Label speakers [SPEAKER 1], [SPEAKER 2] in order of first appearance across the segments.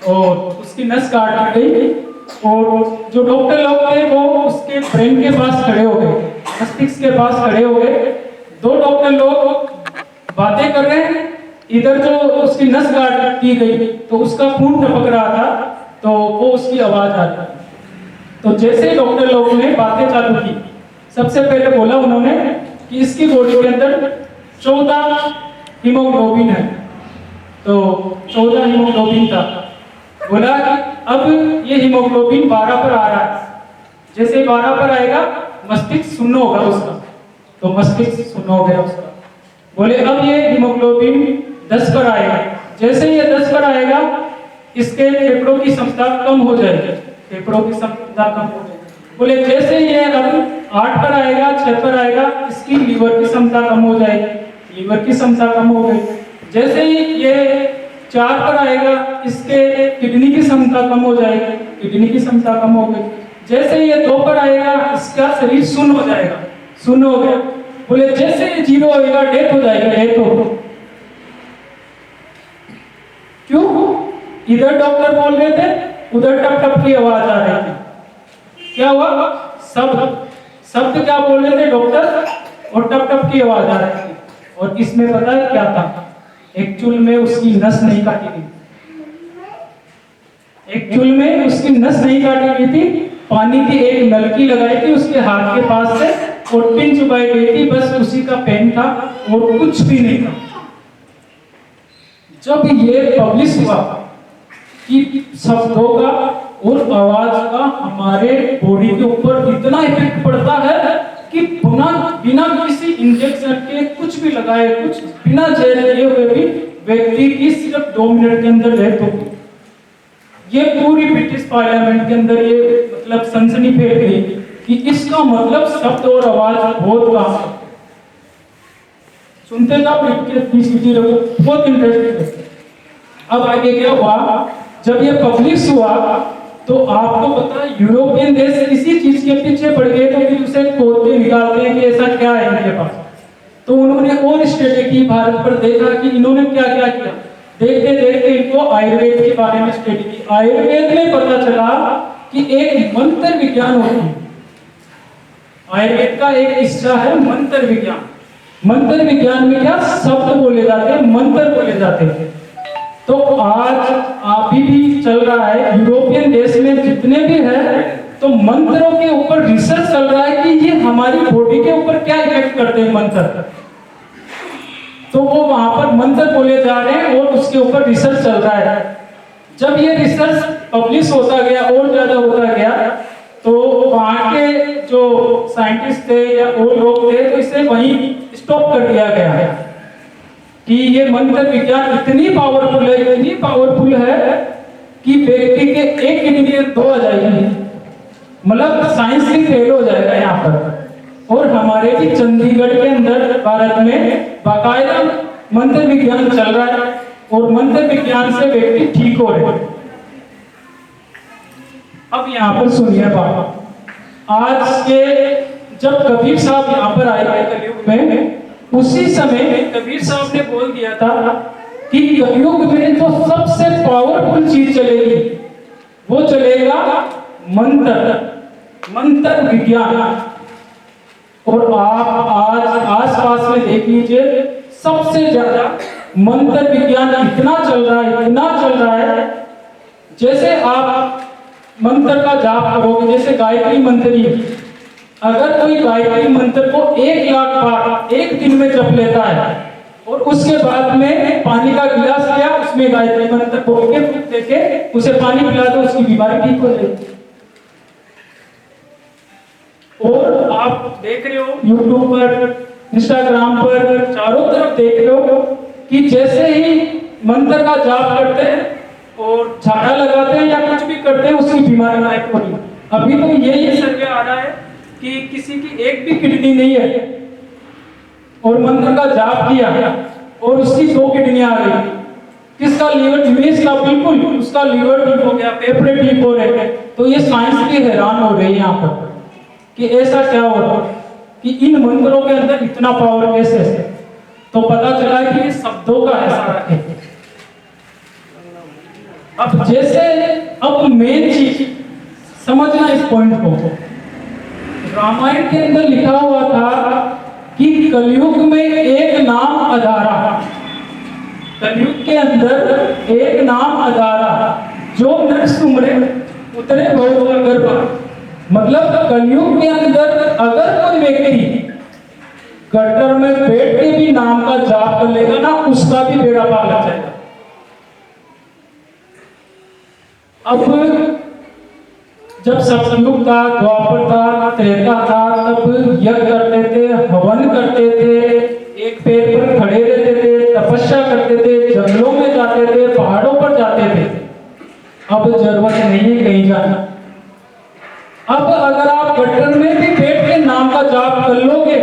[SPEAKER 1] और उसकी नस काट दी गई और जो डॉक्टर लोग थे वो उसके ब्रेन के पास खड़े हो गए, मस्तिष्क के पास खड़े हो गए। दो डॉक्टर लोग बातें कर रहे हैं, इधर जो उसकी नस काट दी गई तो उसका खून टपक रहा था, तो वो उसकी आवाज आ रही। तो जैसे ही डॉक्टर लोगों ने बातें चालू की, सबसे पहले बोला उन्होंने कि इसकी बॉडी के अंदर 14 हीमोग्लोबिन है। तो 14 हीमोग्लोबिन था। बोला कि अब ये हीमोग्लोबिन 12 पर आ रहा है, जैसे 12 पर आएगा मस्तिष्क शून्य होगा उसका, तो मस्तिष्क शून्य हो गया उसका। बोले अब ये हीमोग्लोबिन 10 पर आएगा, जैसे ये 10 पर आएगा इसके फेफड़ों की क्षमता कम हो जाएगी, फेफड़ों की क्षमता कम हो जाएगी। बोले जैसे ये अब 8 पर आएगा, 6 पर आएगा, इसकी लीवर की क्षमता कम हो जाएगी, लीवर की क्षमता कम हो गई। जैसे ही ये 4 पर आएगा इसके किडनी की क्षमता कम हो जाएगी, किडनी की क्षमता कम हो गई। जैसे ये 2 पर आएगा इसका शरीर शून्य हो जाएगा, शून्य हो गया। बोले जैसे ये 0 होएगा डेथ हो जाएगी, डेथ हो। क्यों? इधर डॉक्टर बोल रहे थे, उधर टप टप की आवाज आ रही थी। क्या हुआ? शब्द क्या बोल रहे थे डॉक्टर, और टप टप की आवाज आ रही थी। और इसमें पता है क्या था? एक्चुअल में उसकी नस नहीं काटी गई, एक्चुअल में उसकी नस नहीं काटी गई थी, पानी की एक नलकी लगाई थी उसके हाथ के पास से और पिन चुभाई गई थी, बस उसी का पेन था और कुछ भी नहीं था। जब ये पब्लिश हुआ कि शब्दों का और आवाज का हमारे बॉडी के ऊपर इतना इफेक्ट पड़ता है कि बिना किसी इंजेक्शन के, कुछ भी लगाए, कुछ बिना जेल लिए हुए भी व्यक्ति की सिर्फ 2 मिनट के अंदर डेथ हो गई। ये पूरी ब्रिटिश पार्लियामेंट के अंदर ये मतलब सनसनी फैल गई कि इसका मतलब शब्द और आवाज बहुत काम है। सुनते जाओ, बहुत इंटरेस्टिंग है। अब आगे क्या हुआ, जब ये पब्लिश हुआ तो आपको पता है यूरोपियन देश किसी चीज के पीछे पड़ गए तो फिर उसे खोदते निकालते हैं कि ऐसा क्या है इनके पास। तो उन्होंने और स्टडी की, भारत पर देखा कि इन्होंने क्या क्या किया। देखते देखते इनको आयुर्वेद के बारे में स्टडी की। आयुर्वेद में पता चला कि एक मंत्र विज्ञान होती है, आयुर्वेद का एक हिस्सा है मंत्र विज्ञान। मंत्र विज्ञान में क्या शब्द बोले जाते हैं, मंत्र बोले जाते हैं। तो आज अभी भी चल रहा है यूरोपियन देश में जितने भी है, तो मंत्रों के ऊपर रिसर्च चल रहा है कि ये हमारी बॉडी के ऊपर क्या इफेक्ट करते हैं मंत्र। तो वो वहां पर मंत्र बोले जा रहे हैं और उसके ऊपर रिसर्च चल रहा है। जब ये रिसर्च पब्लिश होता गया और ज्यादा होता गया तो वहां के जो साइंटिस्ट थे या और लोग थे तो इसे वहीं स्टॉप कर दिया गया है कि ये मंत्र विज्ञान इतनी पावरफुल है कि व्यक्ति के एक किडनी 2 आ जाएगी, मतलब साइंस ही फेल हो जाएगा यहाँ पर। और हमारे भी चंडीगढ़ के अंदर भारत में बाकायदा मंत्र विज्ञान चल रहा है और मंत्र विज्ञान से व्यक्ति ठीक हो रहे हैं। अब यहाँ पर सुनिए बात, आज के जब कबीर साहब यहाँ पर आए थे कलयुग में, उसी समय कबीर साहब ने बोल दिया था कि कलयुग में जो सबसे पावरफुल चीज चलेगी वो चलेगा मंत्र विज्ञान। और आप आज आसपास में देख लीजिए, सबसे ज्यादा मंत्र विज्ञान इतना चल रहा है। जैसे आप मंत्र का जाप करोगे, जैसे गायत्री मंत्र ही, अगर कोई गायत्री मंत्र को 1 लाख बार एक दिन में जप लेता है और उसके बाद में पानी का गिलास लिया, उसमें गायत्री मंत्र बोल के देखे, उसे पानी पिला दो, उसकी बीमारी ठीक हो जाएगी। और आप देख रहे हो यूट्यूब पर, इंस्टाग्राम पर, चारों तरफ देख रहे हो कि जैसे ही मंत्र का जाप करते हैं और झाड़ा लगाते हैं या कुछ भी करते हैं, उसकी बीमारी गायब हो रही है। अभी तो यही सर्वे आ रहा है कि किसी की एक भी किडनी नहीं है और मंत्र का जाप किया और उसकी 2 किडनियां आ गई। किसका? लीवर, यूएस का, बिल्कुल उसका लीवर ठीक हो गया, फेफड़े ठीक हो रहे हैं। तो ये साइंस भी हैरान हो रही है यहाँ पर कि ऐसा क्या हो रहा है कि इन मंत्रों के अंदर इतना पावर कैसे है। तो पता चला कि ये शब्दों का ऐसा है। अब जैसे अब मेन चीज समझना इस पॉइंट को, रामायण के अंदर लिखा हुआ था कि कलयुग में एक नाम अधारा, कलयुग के अंदर एक नाम अधारा, जो नर सुमरे उतरे बहुत गर्भ। मतलब कलयुग के अंदर अगर कोई व्यक्ति गटर में बैठ के भी नाम का जाप कर लेगा ना, उसका भी बेड़ा पार लग जाएगा। अब जब सतयुग था, द्वापर था, त्रेता था, तब यज्ञ करते थे, हवन करते थे, एक पैर पर खड़े रहते थे, तपस्या करते थे, जंगलों में जाते थे, पहाड़ों पर जाते थे। अब जरूरत नहीं है कहीं जाना। अब अगर आप गटर में भी बैठ के नाम का जाप कर लोगे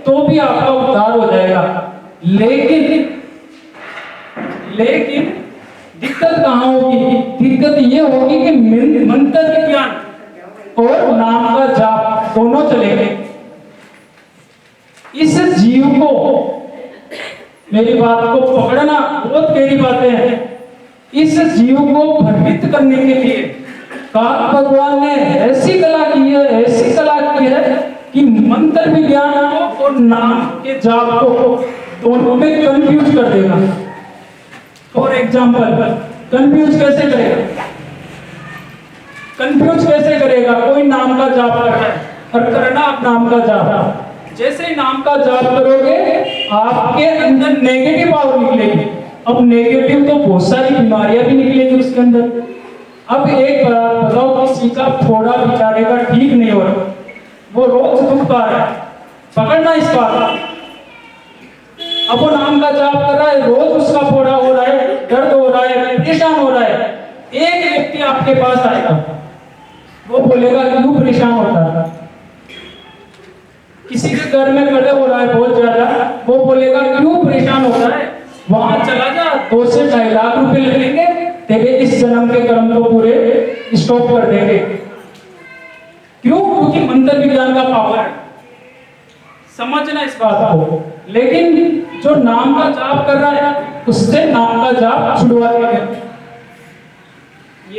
[SPEAKER 1] तो भी आपका उद्धार हो जाएगा। लेकिन दिक्कत कहाँ होगी? दिक्कत ये होगी कि मंत्र विज्ञान और नाम का जाप दोनों चलेंगे। इस जीव को, मेरी बात को पकड़ना, बहुत गहरी बातें हैं। इस जीव को भ्रमित करने के लिए काल भगवान ने ऐसी कला की है कि मंत्र विज्ञान और नाम के जाप को दोनों में कंफ्यूज कर देगा। फॉर एग्जाम्पल, कंफ्यूज कैसे करेगा? कोई नाम का जाप कर रहा है और करना आप नाम का जाप, जैसे ही नाम का जाप करोगे आपके अंदर नेगेटिव पावर निकलेगी। अब नेगेटिव तो बहुत सारी बीमारियां भी निकलेगी उसके अंदर। अब एक बात बताओ, किसी का थोड़ा बेचारे का ठीक नहीं हो रहा, वो रोज दुख पा रहा है, पकड़ना इस बात। अब वो नाम का जाप कर रहा है, रोज उसका फोड़ा हो रहा है, दर्द हो रहा है, परेशान हो रहा है। एक व्यक्ति आपके पास आएगा, वो बोलेगा क्यों परेशान होता है? किसी के घर में खड़े हो रहा है बहुत ज्यादा, वो बोलेगा क्यों परेशान होता है? वहां चला जा, 2 से 2.5 लाख रुपए लगेंगे, तेरे इस जन्म के कर्म को पूरे स्टॉप कर देंगे। क्यों? क्योंकि मंत्र विज्ञान का पावर है। समझना इस बात को। लेकिन जो नाम का जाप कर रहा है, उससे नाम का जाप छुड़वा देंगे।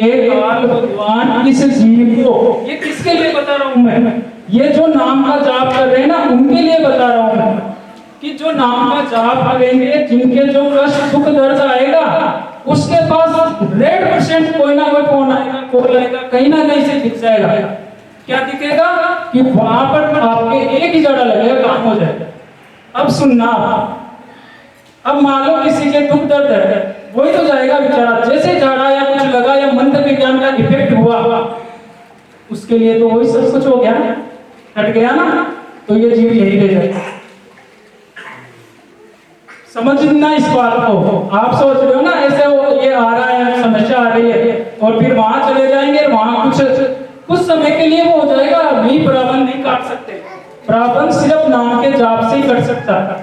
[SPEAKER 1] ये काल भगवान इस जीव को, ये किसके लिए बता रहा हूं मैं? ये जो नाम का जाप कर रहे हैं ना, उनके लिए बता रहा हूं मैं कि जो नाम का जाप करेंगे, जिनके जो कष्ट दुख दर्द आएगा, उसके पास 100% कोई ना कोई फोन आएगा, कॉल आएगा, कहीं ना कहीं से दिख जाएगा। क्या दिखेगा? कि वहां पर आपके एक ही जड़ा लगेगा, काम हो जाएगा। अब सुनना, अब मान लो किसी के दुख दर्द है, वही तो जाएगा बेचारा, जैसे झाड़ा या कुछ लगा या मंत्र विज्ञान का इफेक्ट हुआ, उसके लिए तो वही सब कुछ हो गया, हट गया ना, तो ये जीव यही रह जाएगा। समझना इस बात को। आप सोच रहे हो ना ऐसे ये आ रहा है, समस्या आ रही है, और फिर वहां चले जाएंगे, वहां कुछ समय के लिए वो हो जाएगा। वही प्रावधान नहीं काट सकते, प्रावधान सिर्फ नाम के जाप से ही कट सकता है।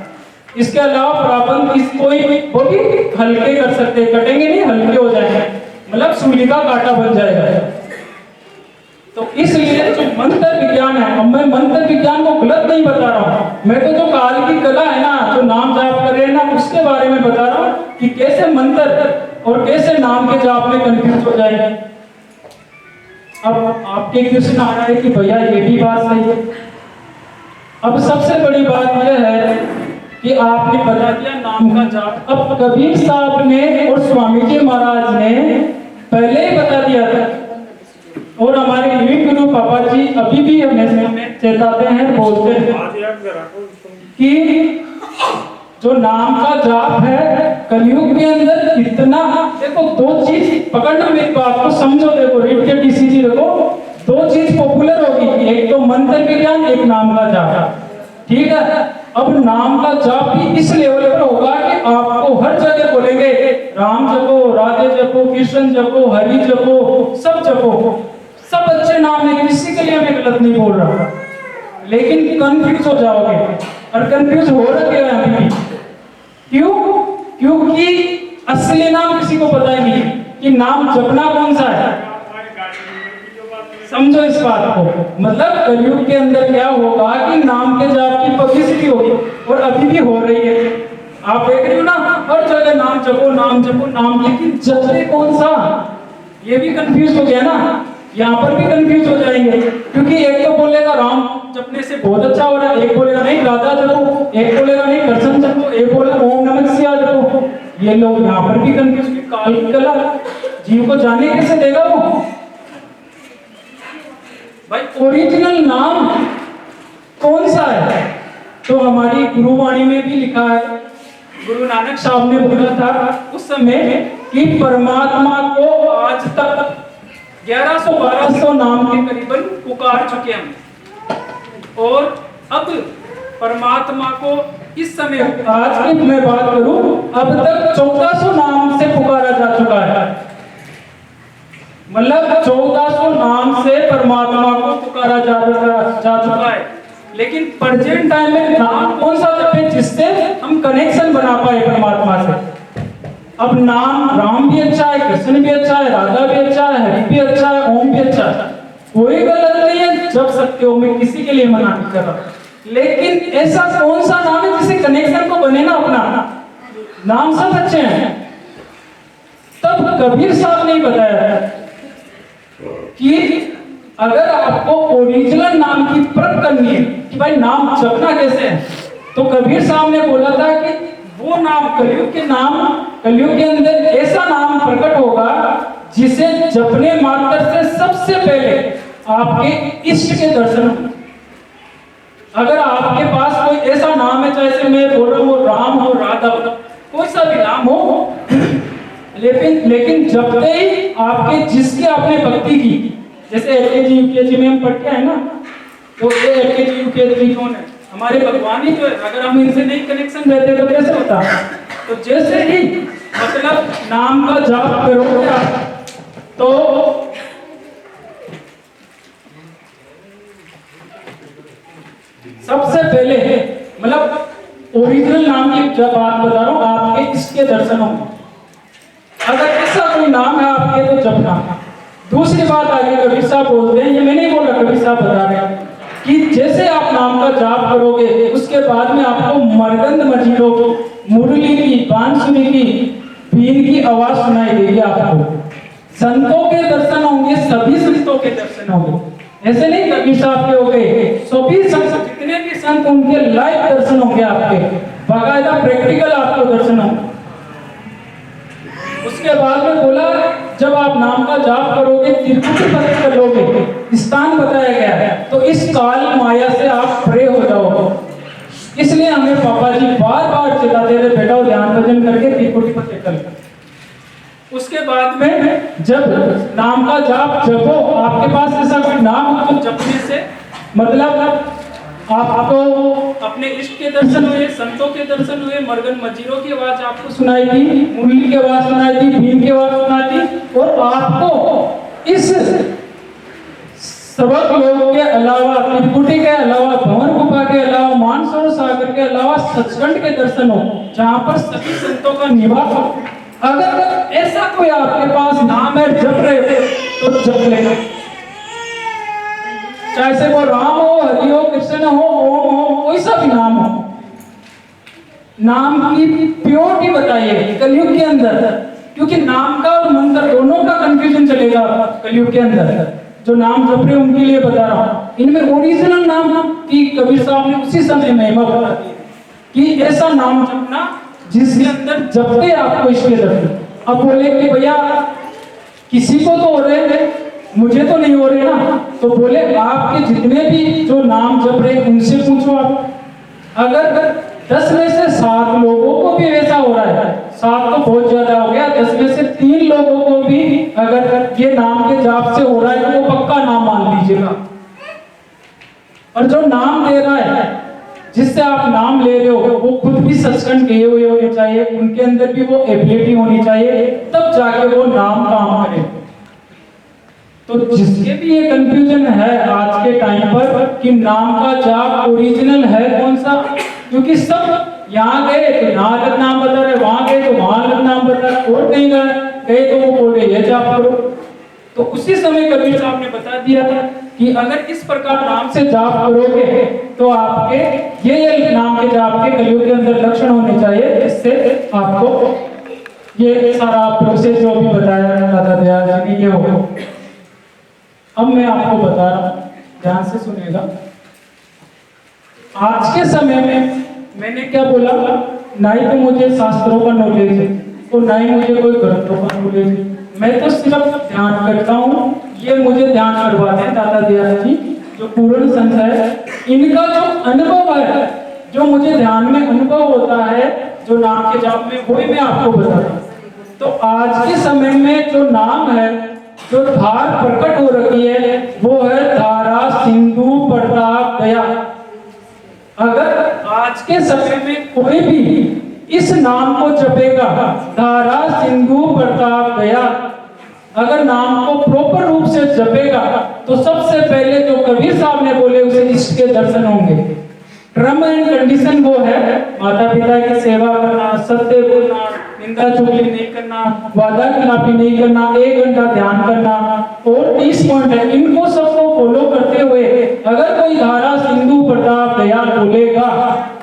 [SPEAKER 1] इसके अलावा प्रावधान कोई वो भी हल्के कर सकते, कटेंगे नहीं, हल्के हो जाएंगे, मतलब सूली का कांटा बन जाएगा। तो इसलिए जो मंत्र विज्ञान है, अब मैं मंत्र विज्ञान को गलत नहीं बता रहा हूं, मैं तो जो काल की कला है ना, जो नाम जाप कर रहे हैं ना, उसके बारे में बता रहा हूं कि कैसे मंत्र और कैसे नाम के जाप में कंफ्यूज हो जाएंगे। अब आपके क्वेश्चन आ रहा है कि भैया ये भी बात सही है। अब सबसे बड़ी बात यह है कि आपने बता दिया नाम का जाप। अब कबीर साहब ने और स्वामी जी महाराज ने पहले ही बता दिया था, और हमारे लिविंग गुरु पापा जी अभी भी हमें चेताते हैं, बोलते हैं कि जो नाम का जाप है कलयुग के अंदर इतना, देखो 2 चीज पकड़ना, मेरी बात को समझो, देखो रीड के डीसीजी देखो, 2 चीज पॉपुलर होगी, एक तो मंत्र विज्ञान, एक नाम का जाप, ठीक है। अब नाम का जाप भी इस लेवल पर होगा कि आपको हर जगह बोलेंगे राम जपो, राधे जपो, कृष्ण जपो, हरि जपो, सब जपो, सब अच्छे नाम है, किसी के लिए मैं गलत नहीं बोल रहा, लेकिन कंफ्यूज हो जाओगे, और कंफ्यूज हो रखे हैं अभी भी। क्यों? क्योंकि असली नाम किसी को पता ही नहीं कि नाम जपना कौन सा है। समझो इस बात को, मतलब कलयुग के अंदर क्या होगा कि नाम के जाप की पब्लिसिटी होगी, और अभी भी हो रही है। आप देख रहे हो ना, हर जगह नाम जपो, नाम जपो, नाम, लेकिन जपे कौन सा? ये भी कंफ्यूज हो गया ना, यहाँ पर भी कंफ्यूज हो जाएंगे, क्योंकि एक तो बोलेगा राम जपने से बहुत अच्छा हो रहा है, एक बोलेगा नहीं राधा जपो, एक बोलेगा नहीं कृष्ण जपो, एक बोलेगा ओम नमः शिवाय जपो। ये लोग यहाँ पर भी कंफ्यूज, काल कला जीव को जाने कैसे देगा वो। भाई ओरिजिनल नाम कौन सा है? तो हमारी गुरुवाणी में भी लिखा है, गुरु नानक साहब ने बोला था उस समय कि परमात्मा को आज तक 1100-1200 नाम के करीबन पुकार चुके हम, और अब परमात्मा को इस समय आज की मैं बात करूं, अब तक 1400 नाम से पुकारा जा चुका है। मतलब 1400 नाम से परमात्मा को पुकारा जा चुका है। लेकिन प्रेजेंट टाइम में नाम कौन सा जपे जिससे हम कनेक्शन बना पाए परमात्मा से। अब नाम राम भी अच्छा है, कृष्ण भी अच्छा है, राधा भी अच्छा है, हरि भी अच्छा है, ओम भी अच्छा है, कोई गलत नहीं है, जप सकते हो, मैं किसी के लिए मना नहीं कर रहा। लेकिन ऐसा कौन सा नाम है जिससे कनेक्शन को बने ना अपना। नाम सब अच्छे हैं, तब कबीर साहब ने बताया कि अगर आपको ओरिजिनल नाम की परख करनी है कि भाई नाम जपना कैसे है, तो कबीर साहब ने बोला था कि वो नाम कलयुग के अंदर ऐसा नाम प्रकट होगा जिसे जपने मात्र से सबसे पहले आपके इष्ट के दर्शन होंगे। अगर आपके पास कोई ऐसा नाम है, जैसे मैं बोल रहा हूँ राम हो, राधा हो, कोई सा भी नाम हो, लेकिन जपते ही आपके जिसकी आपने भक्ति की, जैसे एलकेजी यूकेजी में हम पढ़ते हैं ना, तो ये एलकेजी यूकेजी कौन है? हमारे भगवान ही तो है। अगर हम इनसे नहीं कनेक्शन रहते तो कैसे होता? तो जैसे ही मतलब नाम का जाप करोगे तो सबसे पहले मतलब ओरिजिनल नाम की जब बात बता रहा हूं, आपके इसके दर्शन होंगे। अगर ऐसा कोई नाम है आपके तो जपना। दूसरी बात आगे कबीर साहब बोलते हैं, ये मैं नहीं बोल रहा, कबीर साहब बता रहे हैं कि जैसे आप नाम का जाप करोगे उसके बाद में आपको मरगंद मजीरों की, मुरली की, बांसुरी की, बीन की आवाज सुनाई देगी। आपको संतों के दर्शन होंगे, सभी संतों के दर्शन होंगे। ऐसे नहीं कबीर साहब के हो गए, सभी संत जितने भी संत उनके लाइव दर्शन होंगे, आपके बाकायदा प्रैक्टिकल आपको दर्शन होंगे। उसके बाद में बोला जब आप नाम का जाप करोगे, त्रिपुटी फतेह कर लोगे, स्थान बताया गया है, तो इस काल माया से आप परे हो जाओगे। इसलिए हमें पापा जी बार बार चिल्लाते रहे, बेटा ध्यान भजन करके त्रिपुटी फतेह कर। उसके बाद में जब नाम का जाप जपो, आपके पास ऐसा कोई नाम हो तो जपने से मतलब आपको अपने इष्ट के दर्शन हुए, संतों के दर्शन हुए, मरगन मजीरों की आवाज आपको सुनाई दी, मुरली की आवाज सुनाई दी, बीन की आवाज सुनाई दी, और आपको इस सबक लोगों के अलावा, त्रिपुटी के अलावा, भंवर गुफा के अलावा, मानसरोवर सागर के अलावा सचखंड के दर्शन हो, जहां पर सभी संतों का निवास हो। अगर ऐसा कोई आपके पास नाम है, जप रहे हो तो जप लेना, चाहे से वो राम हो, हरि हो, कृष्ण हो, ओम हो, कोई सा भी नाम हो। नाम की प्योरिटी बताइए कलयुग के अंदर, क्योंकि नाम का और मंत्र दोनों का कंफ्यूजन चलेगा कलयुग के अंदर। जो नाम जप रहे उनके लिए बता रहा हूं, इनमें ओरिजिनल नाम की कबीर साहब ने उसी समय महिमा बता दी कि ऐसा नाम जपना जिसके अंदर जपते आपको इसके दर्शन। अब बोले कि भैया किसी को तो हो रहे थे, मुझे तो नहीं हो रहे ना, तो बोले आपके जितने भी जो नाम जप रहे उनसे पूछो। आप अगर 10 में से 7 लोगों को भी वैसा हो रहा है, 7 तो बहुत ज्यादा हो गया, 10 में से 3 लोगों को भी अगर ये नाम के जाप से हो रहा है तो वो पक्का नाम मान लीजिएगा। और जो नाम दे रहा है, जिससे आप नाम ले रहे हो, वो खुद भी सत्संग गए हुए होने चाहिए, उनके अंदर भी वो एबिलिटी होनी चाहिए, तब जाके वो नाम काम करे। तो जिसके भी ये कंफ्यूजन है आज के टाइम पर कि नाम का जाप ओरिजिनल है कौन सा, क्योंकि सब यहाँ गए तो यहाँ अलग नाम बता रहे, वहां गए तो वहां अलग नाम बता रहे, और कहीं गए तो वो बोल रहे ये जाप करो। तो उसी समय कबीर साहब ने बता दिया था कि अगर इस प्रकार नाम से जाप करोगे तो आपके ये नाम के जाप के कलयुग के अंदर लक्षण होने चाहिए, इससे आपको ये सारा प्रोसेस जो अभी बताया दादा दयाल जी ने, ये हो। अब मैं आपको बता रहा हूँ, ध्यान से सुनिएगा। आज के समय में मैंने क्या बोला, ना ही तो मुझे शास्त्रों का नॉलेज है और ना ही मुझे कोई ग्रंथों का नॉलेज है। मैं तो सिर्फ ध्यान करता हूँ। ये मुझे ध्यान करवाते हैं दादा दयाल जी, जो पूर्ण संत है। इनका जो अनुभव है, जो मुझे ध्यान में अनुभव होता है, जो नाम के जाप में, वही मैं आपको बताता हूँ। तो आज के समय में जो नाम है, जो धार प्रकट हो रही है, वो है धारा सिंधु प्रताप गया। अगर आज के समय में कोई भी इस नाम को जपेगा, धारा सिंधु प्रताप गया, अगर नाम को प्रॉपर रूप से जपेगा, तो सबसे पहले जो कबीर साहब ने बोले, उसे इष्ट के दर्शन होंगे। टर्म एंड कंडीशन वो है, माता पिता की सेवा करना, सत्य बोलना, निंदा चुगली नहीं करना, वादा खिलाफी नहीं करना, 1 घंटा ध्यान करना, और 30 पॉइंट है। इनको सबको फॉलो करते हुए अगर कोई धारा सिंधु प्रताप गया बोलेगा,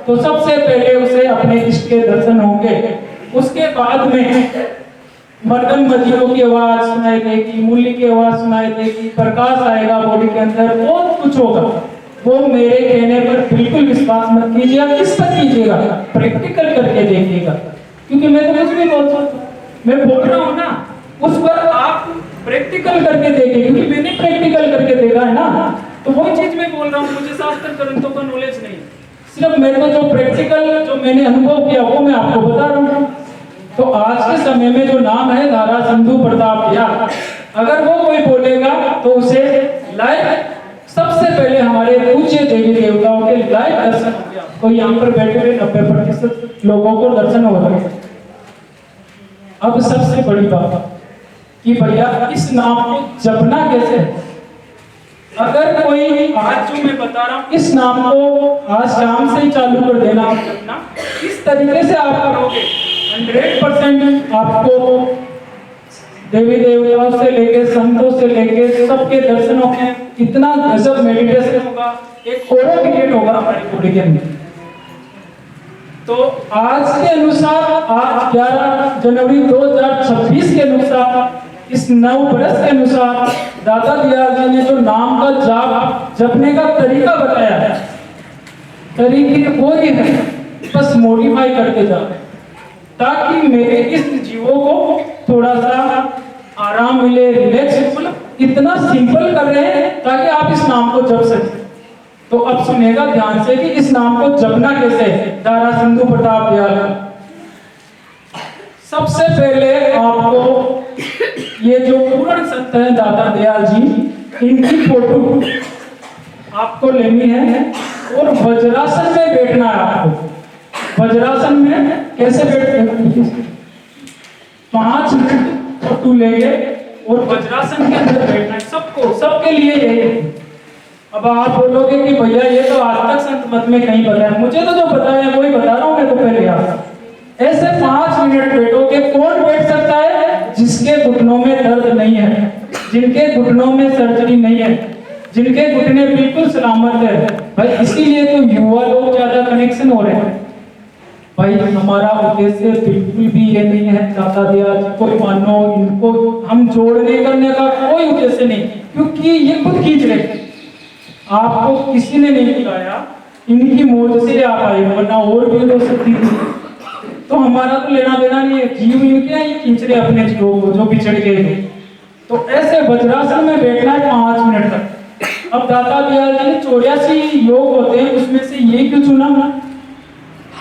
[SPEAKER 1] तो सबसे पहले उसे अपने इष्ट के दर्शन होंगे। उसके बाद में मर्दन मजीरों की आवाज सुनाई देगी, मूल्य की आवाज सुनाई देगी, प्रकाश आएगा बॉडी के अंदर, बहुत कुछ होगा। वो मेरे कहने पर बिल्कुल विश्वास मत कीजिएगा। किस पर कीजिएगा? प्रैक्टिकल करके देखिएगा, क्योंकि मैं तो कुछ भी बोल सकता, मैं बोल रहा हूँ ना, उस पर आप प्रैक्टिकल करके देखिए, क्योंकि मैंने प्रैक्टिकल करके देखा है ना। तो वही चीज मैं बोल रहा हूँ, मुझे शास्त्र ग्रंथों का नॉलेज नहीं, सिर्फ मेरे को जो प्रैक्टिकल, जो मैंने अनुभव किया, वो मैं आपको बता रहा हूँ। तो आज के समय में जो नाम है धारा सिंधु प्रताप गया, अगर वो कोई बोलेगा तो उसे लाइव, सबसे पहले हमारे पूज्य देवी देवताओं के लाइव दर्शन हो गया। तो यहाँ पर बैठे हुए 90% लोगों को दर्शन हो रहा है। अब सबसे बड़ी बात कि भैया इस नाम को जपना कैसे है। अगर कोई आज जो मैं बता रहा हूँ, इस नाम को आज शाम से ही चालू कर देना आप जपना, इस तरीके से आप करोगे 100% आपको देवी देवताओं से लेके, संतों से लेके, सबके दर्शनों में इतना गजब मेडिटेशन होगा, एक और क्रिएट होगा हमारी बॉडी के अंदर। तो आज के अनुसार, आज 11 जनवरी 2026 के अनुसार, इस नव वर्ष के अनुसार दादा दयाल जी ने जो नाम का जाप जपने का तरीका बताया है, तरीके वो ही है, बस मॉडिफाई करते जा रहे हैं, ताकि मेरे इस जीवों को थोड़ा सा आराम मिले, रिलैक्स, मतलब इतना सिंपल कर रहे हैं ताकि आप इस नाम को जप सकें। तो अब सुनेगा ध्यान से कि इस नाम को जपना कैसे है। धारा सिंधु प्रताप दयाल, सबसे पहले आपको ये जो पूर्ण संत है दादा दयाल जी, इनकी फोटो आपको लेनी है और वज्रासन में बैठना है आपको। वज्रासन में कैसे बैठते, 5 मिनट फोटो लेंगे और वज्रासन के अंदर बैठना है सबको, सबके लिए यही। अब आप बोलोगे कि भैया ये तो आज तक संत मत में कहीं बताया, मुझे तो जो बताया है वही बता रहा हूँ मैं तो पहले आप। ऐसे 5 मिनट बैठोगे। कौन बैठ सकता है? जिसके घुटनों में दर्द नहीं है, जिनके घुटनों में सर्जरी नहीं है, जिनके घुटने बिल्कुल सलामत है भाई। इसीलिए तो युवा लोग ज्यादा कनेक्शन हो रहे हैं भाई। हमारा उद्देश्य बिल्कुल भी ये नहीं है दादा दयाल जी को मानो, इनको हम जोड़ने करने का कोई उद्देश्य नहीं, क्योंकि ये खुद खींच रहे, आपको किसी ने नहीं बुलाया, इनकी मौज से आप आए, वरना और भी हो सकती थी। तो हमारा तो लेना देना नहीं है, जीव इनके हैं, ये खींच रहे अपने जीवों को जो बिछड़ गए थे। तो ऐसे वज्रासन में बैठना है 5 मिनट तक। अब दादा दयाल जी ने 84 योग होते हैं, उसमें से ये क्यों चुना ना?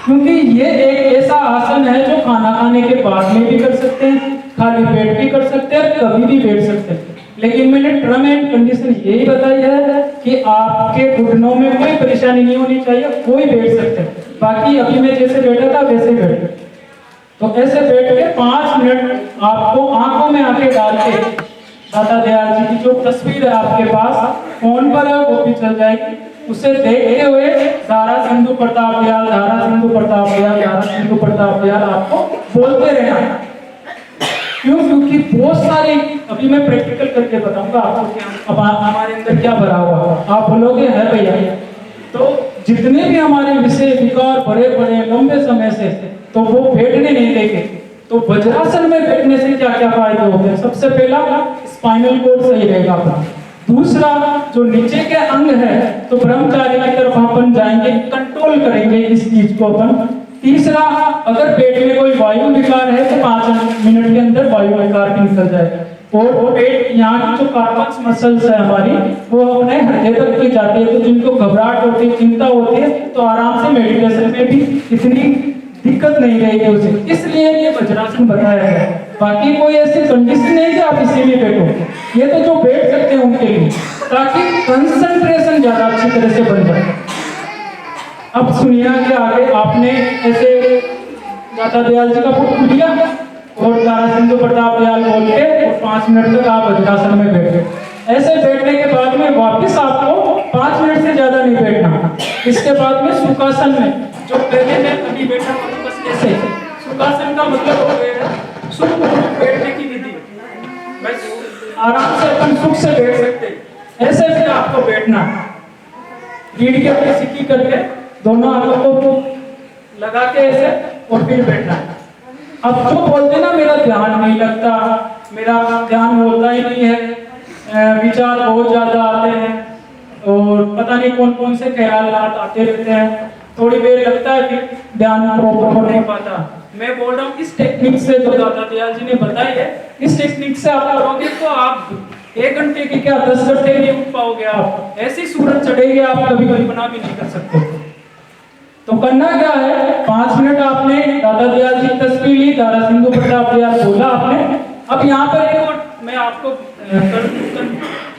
[SPEAKER 1] क्योंकि ये एक ऐसा आसन है जो खाना खाने के बाद में भी कर सकते हैं, खाली पेट भी कर सकते हैं, कभी भी बैठ सकते हैं। लेकिन मैंने टर्म एंड कंडीशन यही बताई है कि आपके घुटनों में कोई परेशानी नहीं होनी चाहिए, कोई बैठ सकते हैं। बाकी अभी मैं जैसे बैठा था वैसे बैठे। तो ऐसे बैठ के 5 मिनट आपको आंखों में आंखें डाल के दादा दयाल जी की जो तस्वीर है आपके पास फोन पर है वो भी चल जाएगी, उसे देखते हुए धारा सिंधु प्रताप दयाल, धारा सिंधु प्रताप दयाल, धारा सिंधु प्रताप दयाल आपको बोलते रहना। क्यों? क्योंकि बहुत सारे, अभी मैं प्रैक्टिकल करके बताऊंगा आपको क्या अब हमारे अंदर क्या भरा हुआ। आप बोलोगे है भैया, तो जितने भी हमारे विषय विकार बड़े बड़े लंबे समय से, तो वो बैठने नहीं देंगे। तो वज्रासन में बैठने से क्या क्या फायदे होते हैं? सबसे पहला, स्पाइनल कोड सही रहेगा अपना। दूसरा, जो नीचे के अंग है तो ब्रह्मचारी की तरफ अपन जाएंगे, कंट्रोल करेंगे इस चीज को अपन। तीसरा, अगर पेट में कोई वायु विकार है तो 5 मिनट के अंदर वायु विकार भी निकल जाएगा। और पेट, यहाँ की जो कार्पस मसल्स है हमारी, वो अपने हृदय तक की जाती है। तो जिनको घबराहट होती है, चिंता होती है, तो आराम से मेडिटेशन में भी इतनी दिक्कत नहीं रहेगी उसे, इसलिए ये वज्रासन बताया है। बाकी कोई ऐसी कंडीशन नहीं कि आप इसी में बैठो, ये तो जो बैठ सकते हैं उनके लिए, ताकि कंसंट्रेशन ज्यादा अच्छी तरह से बन जाए। अब सुनिए कि आगे आपने ऐसे दाता दयाल जी का बुक लिया और दारा सिंधु प्रताप दयाल बोल के और 5 मिनट तक आप वज्रासन में बैठे। ऐसे बैठने के बाद में वापस आपको 5 मिनट से ज्यादा नहीं बैठना। इसके बाद में सुखासन में, जो पहले मैं अभी बैठा हूँ बस ऐसे, सुखासन का मतलब हो गया सुख बैठने की विधि। बस आराम से अपन सुख से बैठ सकते, ऐसे भी आपको बैठना, रीढ़ के ऊपर सिक्की करके दोनों हाथों को लगा के ऐसे और फिर बैठना। अब जो बोलते ना मेरा ध्यान नहीं लगता, मेरा ध्यान होता ही नहीं है, विचार बहुत ज्यादा आते हैं और पता नहीं कौन कौन से ख्यालात आते रहते हैं, थोड़ी देर लगता है फिर ध्यान प्रॉपर हो नहीं पाता। मैं बोल रहा हूँ इस टेक्निक से जो दाता दयाल जी ने बताई है, इस टेक्निक से आप करोगे तो आप 1 घंटे की क्या 10 घंटे नहीं उठ पाओगे। आप ऐसी सूरत चढ़ेगी आप कभी कल्पना भी नहीं कर सकते। तो करना क्या है, 5 मिनट आपने दाता दयाल जी की तस्वीर ली, दारा सिंधु प्रताप दयाल बोला आपने। अब यहाँ पर एक और मैं आपको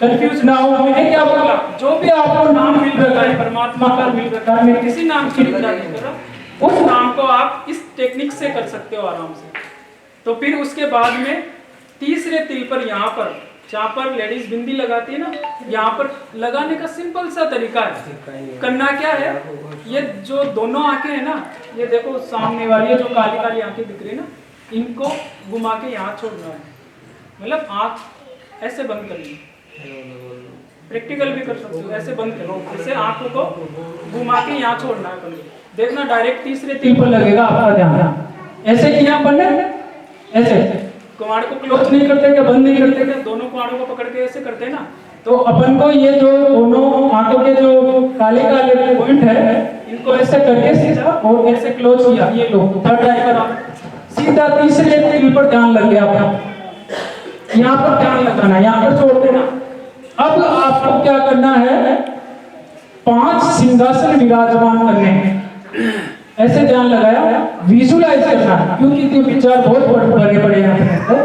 [SPEAKER 1] कंफ्यूज ना हो, मैंने क्या बोला, जो भी आपको नाम मिल रहा है, परमात्मा का मिल रहा है, मैं किसी नाम की निंदा नहीं कर रहा, उस नाम को आप इस टेक्निक से कर सकते हो आराम से। तो फिर उसके बाद में तीसरे तिल पर, यहाँ पर जहाँ पर लेडीज बिंदी लगाती है ना, यहाँ पर लगाने का सिंपल सा तरीका है। करना क्या है, ये जो दोनों आंखें है ना, ये देखो सामने वाली है जो काली काली आंखें दिख रही है ना, इनको घुमा के यहाँ छोड़ना है। मतलब आंख ऐसे बंद करनी है, प्रैक्टिकल भी कर सकते हो, ऐसे बंद करो, ऐसे आंखों को घुमा के यहाँ छोड़ना है। देखना डायरेक्ट तीसरे तिल पर लगेगा आपका ध्यान। ऐसे किया अपन ने, ऐसे कुमार को क्लोज नहीं करते क्या, बंद नहीं करते क्या, दोनों कुमारों को पकड़ के ऐसे करते हैं ना। तो अपन को ये जो दोनों आंखों के जो काले काले पॉइंट है, इनको ऐसे करके सीधा और ऐसे क्लोज किया, ये लो थर्ड आई पर सीधा तीसरे तिल पर ध्यान लग गया आपका। यहाँ पर ध्यान लगाना, यहाँ पर छोड़ देना। अब आपको क्या करना है, 5 सिंहासन विराजमान करने हैं, ऐसे ध्यान लगाया, विजुलाइज करना, क्योंकि ये विचार बहुत बड़े बड़े हैं।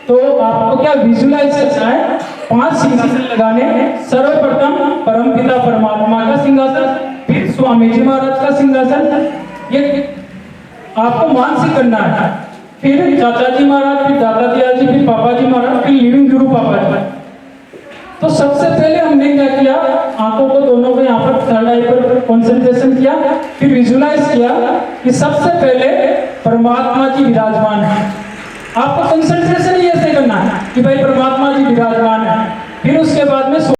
[SPEAKER 1] तो आपको क्या विजुलाइज करना है, 5 सिंहासन लगाने हैं। सर्वप्रथम परमपिता परमात्मा का सिंहासन, फिर स्वामी जी महाराज का सिंहासन, ये आपको मानसिक करना है। फिर चाचा जी महाराज, फिर दादा दयाल जी, फिर पापा जी महाराज, फिर लिविंग गुरु पापा जी। तो सबसे पहले हमने क्या किया, आंखों को दोनों को यहाँ पर थर्ड आई पर कंसंट्रेशन किया, फिर विजुलाइज किया कि सबसे पहले परमात्मा जी विराजमान है। आपको कंसंट्रेशन ही ऐसे करना है कि भाई परमात्मा जी विराजमान है। फिर उसके बाद में